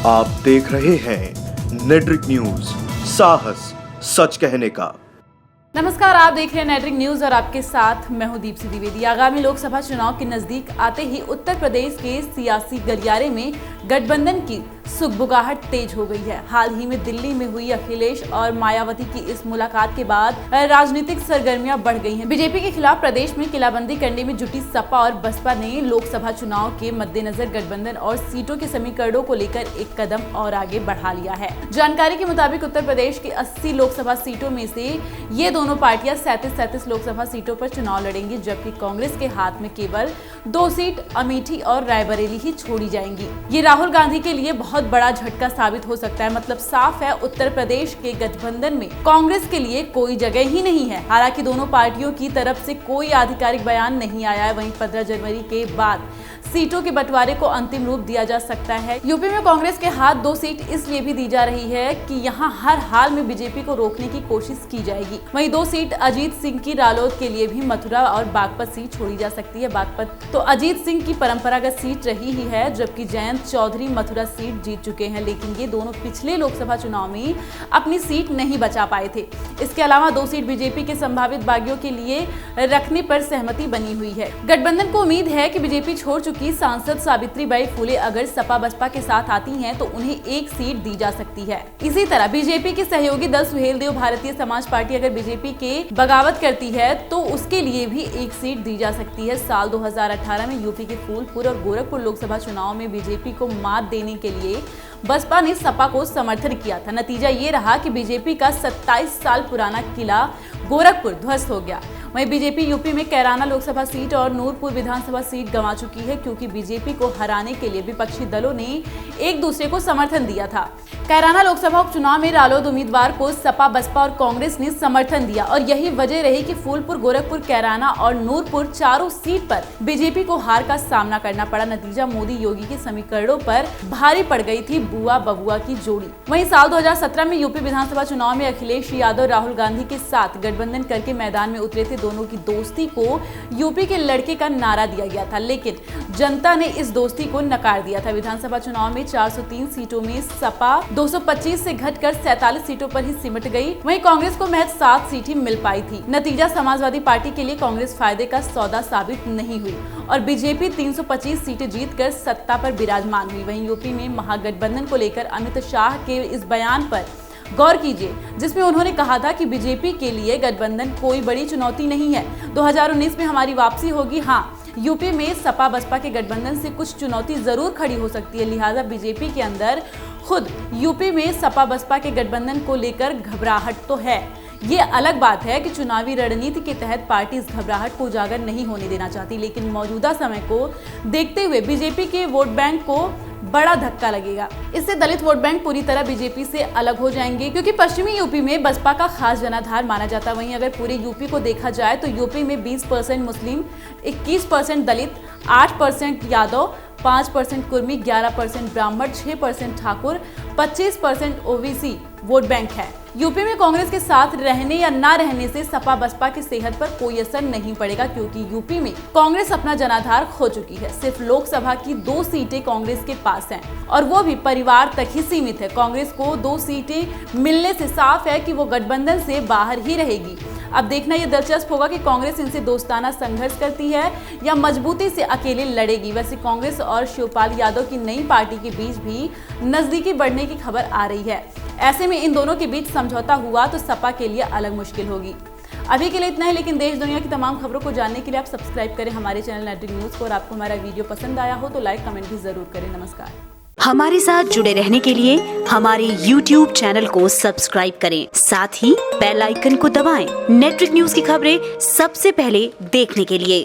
आप देख रहे हैं नेट्रिक न्यूज, साहस सच कहने का। नमस्कार, आप देख रहे हैं नेट्रिक न्यूज और आपके साथ मैं हूं दीप्ति द्विवेदी। आगामी लोकसभा चुनाव के नजदीक आते ही उत्तर प्रदेश के सियासी गलियारे में गठबंधन की सुगबुगाहट तेज हो गई है। हाल ही में दिल्ली में हुई अखिलेश और मायावती की इस मुलाकात के बाद राजनीतिक सरगर्मियां बढ़ गई हैं। बीजेपी के खिलाफ प्रदेश में किलाबंदी करने में जुटी सपा और बसपा ने लोकसभा चुनाव के मद्देनजर गठबंधन और सीटों के समीकरणों को लेकर एक कदम और आगे बढ़ा लिया है। जानकारी के मुताबिक उत्तर प्रदेश की 80 लोकसभा सीटों में से ये दोनों पार्टियां 37 लोकसभा सीटों पर चुनाव लड़ेंगी, जबकि कांग्रेस के हाथ में केवल 2 सीट अमेठी और रायबरेली ही छोड़ी जाएंगी। ये राहुल गांधी के लिए बहुत बड़ा झटका साबित हो सकता है। मतलब साफ है, उत्तर प्रदेश के गठबंधन में कांग्रेस के लिए कोई जगह ही नहीं है। हालांकि दोनों पार्टियों की तरफ से कोई आधिकारिक बयान नहीं आया है। वहीं 15 जनवरी के बाद सीटों के बंटवारे को अंतिम रूप दिया जा सकता है। यूपी में कांग्रेस के हाथ 2 सीट इसलिए भी दी जा रही है कि यहाँ हर हाल में बीजेपी को रोकने की कोशिश की जाएगी। वहीं 2 सीट अजीत सिंह की रालोद के लिए भी मथुरा और बागपत सीट छोड़ी जा सकती है। बागपत तो अजीत सिंह की परंपरागत सीट रही ही है, जबकि जयंत चौधरी मथुरा सीट जीत चुके हैं, लेकिन ये दोनों पिछले लोकसभा चुनाव में अपनी सीट नहीं बचा पाए थे। इसके अलावा 2 सीट बीजेपी के संभावित बागियों के लिए रखने पर सहमति बनी हुई है। गठबंधन को उम्मीद है कि बीजेपी छोड़ चुकी सांसद सावित्रीबाई फुले अगर सपा बसपा के साथ आती हैं तो उन्हें 1 सीट दी जा सकती है। इसी तरह बीजेपी के सहयोगी दल सुहेलदेव भारतीय समाज पार्टी अगर बीजेपी के बगावत करती है तो उसके लिए भी 1 सीट दी जा सकती है। साल 2018 में यूपी के फूलपुर और गोरखपुर लोकसभा चुनाव में बीजेपी को मात देने के लिए बसपा ने सपा को समर्थन किया था। नतीजा ये रहा कि बीजेपी का 27 साल पुराना किला गोरखपुर ध्वस्त हो गया। वहीं बीजेपी यूपी में कैराना लोकसभा सीट और नूरपुर विधानसभा सीट गंवा चुकी है, क्योंकि बीजेपी को हराने के लिए विपक्षी दलों ने एक दूसरे को समर्थन दिया था। कैराना लोकसभा उपचुनाव में रालोद उम्मीदवार को सपा बसपा और कांग्रेस ने समर्थन दिया और यही वजह रही कि फूलपुर, गोरखपुर, कैराना और नूरपुर चारों सीट पर बीजेपी को हार का सामना करना पड़ा। नतीजा मोदी योगी के समीकरणों पर भारी पड़ गई थी बुआ बबुआ की जोड़ी। वहीं साल 2017 में यूपी विधानसभा चुनाव में अखिलेश यादव राहुल गांधी के साथ गठबंधन करके मैदान में उतरे थे। दोनों की दोस्ती को यूपी के लड़के का नारा दिया गया था, लेकिन जनता ने इस दोस्ती को नकार दिया था। विधानसभा चुनाव में 403 सीटों में सपा 225 से घटकर 47 सीटों पर ही सिमट गई। वहीं कांग्रेस को महज 7 सीट ही मिल पाई थी। नतीजा समाजवादी पार्टी के लिए कांग्रेस फायदे का सौदा साबित नहीं हुई और बीजेपी 325 सीटें जीतकर सत्ता पर विराजमान हुई। वहीं यूपी में महागठबंधन को लेकर अमित शाह के इस बयान पर गौर कीजिए, जिसमें उन्होंने कहा था कि बीजेपी के लिए गठबंधन कोई बड़ी चुनौती नहीं है। 2019 में हमारी वापसी होगी। हाँ, यूपी में सपा बसपा के गठबंधन से कुछ चुनौती जरूर खड़ी हो सकती है, लिहाजा बीजेपी के अंदर खुद यूपी में सपा बसपा के गठबंधन को लेकर घबराहट तो है। ये अलग बात है कि चुनावी रणनीति के तहत पार्टी इस घबराहट को उजागर नहीं होने देना चाहती, लेकिन मौजूदा समय को देखते हुए बीजेपी के वोट बैंक को बड़ा धक्का लगेगा। इससे दलित वोट बैंक पूरी तरह बीजेपी से अलग हो जाएंगे, क्योंकि पश्चिमी यूपी में बसपा का खास जनाधार माना जाता है। वहीं अगर पूरे यूपी को देखा जाए तो यूपी में 20% मुस्लिम, 21% दलित, 8% यादव, 5% कुर्मी, 11% ब्राह्मण, 6% ठाकुर, 25% ओबीसी वोट बैंक है। यूपी में कांग्रेस के साथ रहने या ना रहने से सपा बसपा की सेहत पर कोई असर नहीं पड़ेगा, क्योंकि यूपी में कांग्रेस अपना जनाधार खो चुकी है। सिर्फ लोकसभा की 2 सीटें कांग्रेस के पास हैं और वो भी परिवार तक ही सीमित है। कांग्रेस को 2 सीटें मिलने से साफ है कि वो गठबंधन से बाहर ही रहेगी। अब देखना ये दिलचस्प होगा कि कांग्रेस इनसे दोस्ताना संघर्ष करती है या मजबूती से अकेले लड़ेगी। वैसे कांग्रेस और शिवपाल यादव की नई पार्टी के बीच भी नजदीकी बढ़ने की खबर आ रही है। ऐसे में इन दोनों के बीच समझौता हुआ तो सपा के लिए अलग मुश्किल होगी। अभी के लिए इतना है, लेकिन देश दुनिया की तमाम खबरों को जानने के लिए आप सब्सक्राइब करें हमारे चैनल नेट्रिक न्यूज को, और आपको हमारा वीडियो पसंद आया हो तो लाइक कमेंट भी जरूर करें। नमस्कार। हमारे साथ जुड़े रहने के लिए हमारे YouTube चैनल को सब्सक्राइब करें, साथ ही बेल आइकन को दबाएं। नेट्रिक न्यूज की खबरें सबसे पहले देखने के लिए।